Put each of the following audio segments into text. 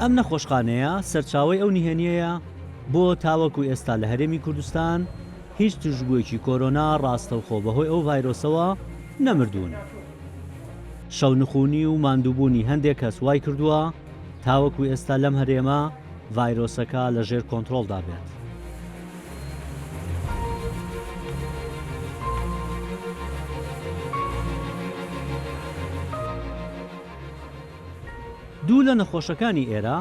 ئەم نەخۆشخانەیە سەرچاوەی ئەو نهێنیەیە بۆ تاوەکو ئێستا لە هەرێمی کوردستان هیچ توشبوویەکی کۆرۆنا ڕاستەوخۆ بەهۆی ئەو ڤایرۆسەوە نەمردوون. شەونخوونی و ماندووبوونی هەندێک کەس وای کردووە تاوەکو ئێستا لەم هەرێمە ڤایرۆسەکە لەژێر کۆنتڕۆڵدا بێت. دوو لە نەخۆشەکانی ئێرە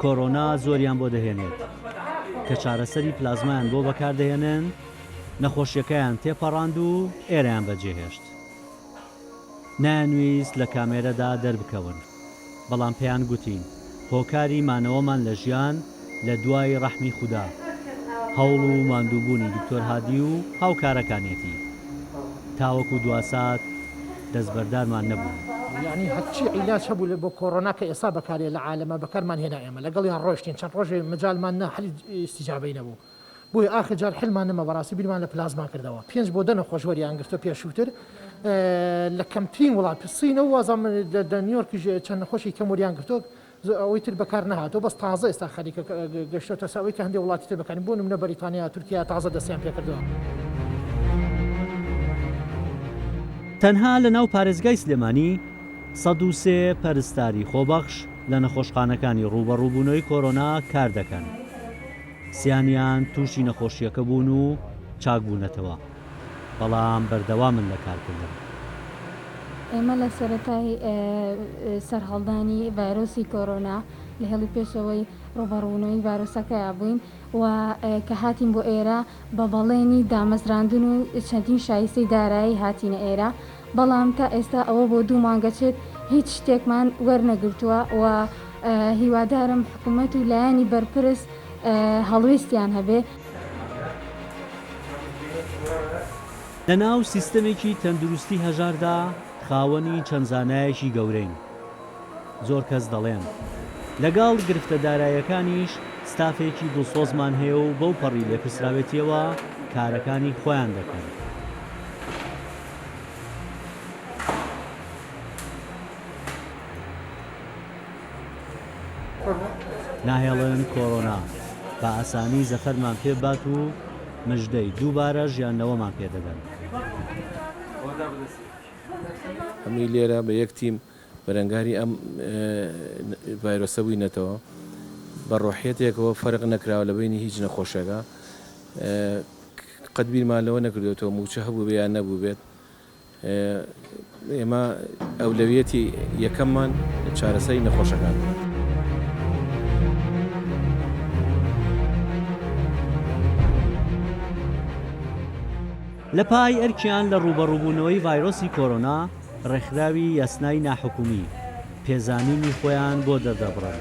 کۆرۆنا زۆریان بۆ دەهێنێت کە چارەسەری پلازمایان بۆ بەکاردەهێنن، نەخۆشیەکەیان تێپەڕاند و ئێرەیان بەجێهێشت. نانویست لە کامێرەدا دەربکەون، بەڵام پێیان گوتین هۆکاری مانەوەمان لە ژیان لە دوای ڕەحمی خودا، هەوڵ و ماندووبوونی دکتۆر هادی و هاوکارەکانێتی. تاوەکو دواسات دەستبەردارمان نەبوو. یعنی هەرچی عیلاج هەبوو بۆ کۆڕۆنا کە ئێستا بەکارێ لە عالەمە بەکارمان هێنا ئێمە لەگەڵیان ڕۆشتین چەند ڕۆژێ مجالمان نە هەلی ئیستیجابەی نەبوو. بۆی ئاخر جار حلمان نەمە بەڕاستی بیرمان لە پلازما کردەوە. 5 بۆ 10 نەخۆشوەریان گرتو پێشووتر لە کەمترین وڵات سینەوە وازام لە نیویۆرکی چەند نەخۆشی کەموریان گرتو ئەوەی تر بەکار نەهاتەوە بەس تازە ئێستا خەریکە گەشتۆتە ساوەی کە هەندێک وڵاتی تر بەکارین بۆ نمونە بەریتانیا تورکیا تازە دەستیان پێکردەوە. تەنها لە ناو پارێزگای سلێمانی 103 پەرستاری خۆبەخش لە نەخۆشخانەکانی ڕوبەڕووبوونەوەی کۆرۆنا کار دەکەن. سیانیان تووشی نەخۆشیەکە بوون و چاکبوونەتەوە، بەڵام بەردەوامن لە کارکردن. ئێمە لە سەرەتای سەرهەڵدانی ڤایرۆسی کۆرۆنا لە هێڵی پێشەوەی ڕوبەڕوونەوەی ڤایرۆسەکەیە بووین و کە هاتین بۆ ئێرە بە بەڵێنی دامەزراندن و چەندین شایستەی دارایی هاتینە ئێرە، بەڵام تا ئێستا ئەوە بۆ 2 مانگەچێت هیچ شتێکمان وەرنەگرتووە و هیوادارم حکوومەت و لایەنی بەرپرس هەڵوێستیان هەبێ. لە ناو سیستەمێکی تەندروستی هەژاردا خاوەنی چەند زانایەکی گەورەین. زۆر کەس دەڵێن لەگەڵ گرفتەدارایەکانیش ستافێکی دڵسۆزمان هەیە و بەو پەڕی لێپرسراوێتیەوە کارەکانی خۆیان دەکەن. ناهێڵن کۆرۆنا بە ئاسانی زەفەرمان پێ بات و مژدەی دووبارە ژیانەوەمان پێدەدەن. ئەمی لێرە بە یەک تیم بەرەنگاری ئەم ڤایرۆسە بووینەتەوە بە ڕۆحیەتێکەوە فەرق نەکراوە لە بینی هیچ نەخۆشەکە قەت بیرمان لەوە نەکردێتەوە موچە هەبوو بێ یان نەبوو بێت. ئێمە ئەولەویەتی یەکەممان چارەسەری نەخۆشەکان. لە پای ئەرکیان لە ڕوبەڕووبوونەوەی ڤایرۆسی کۆرۆنا ڕێکخراوی یاسنای ناحکومی پێزانینی خۆیان بۆ دەردەبڕن.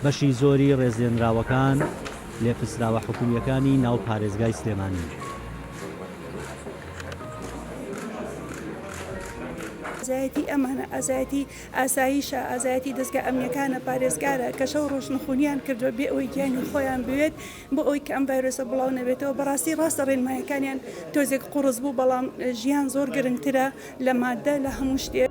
بەشی زۆری ڕێزلێنراوەکان لێپرسراوە حکومیەکانی ناو پارێزگای سلێمانی. ئازایەتی ئەمانە ئازایەتی ئاساییشە، ئازایەتی دەستگا ئەمنیەکانە پارێزگارە کە شەو ڕۆژ نخونیان کردووە بێ ئەوەی گیانی خۆیان بوێت بۆ ئەوی کە ئەم ڤایرۆسە بڵاو نەبێتەوە. بەڕاستی ڕاستە ڕێنمایەکانیان تۆزێک قوڕس بوو، بەڵام ژیان زۆر گرنگترە لە مادە لە هەموو شتێک.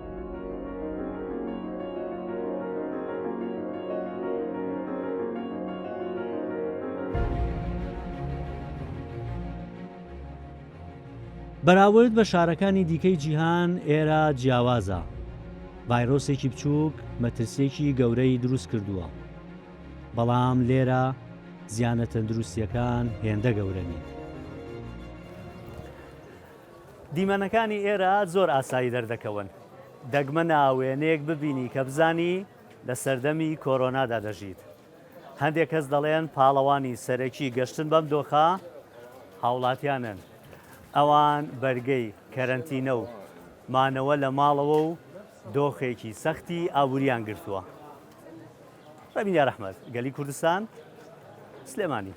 بەراورد بە شارەکانی دیکەی جیهان ئێرە جیاوازە. ڤایرۆسێکی بچووک مەترسێکی گەورەی دروست کردووە، بەڵام لێرە زیانە تەندروستیەکان هێندە گەورەنی. دیمەنەکانی ئێرە زۆر ئاسایی دەردەکەون. دەگمە ناوێنەیەک ببینی کە بزانی لە سەردەمی کۆرۆنادا دەژیت. هەندێک کەس دەڵێن پاڵەوانی سەرەکی گەشتن بەم دۆخە هاوڵاتیانن. ئەوان بەرگەی کەرەنتینە و مانەوە لە ماڵەوە و دۆخێکی سەختی ئابووریان گرتووە. ڕەبینیا ڕەحمەت، گەلی کوردستان، سلێمانی.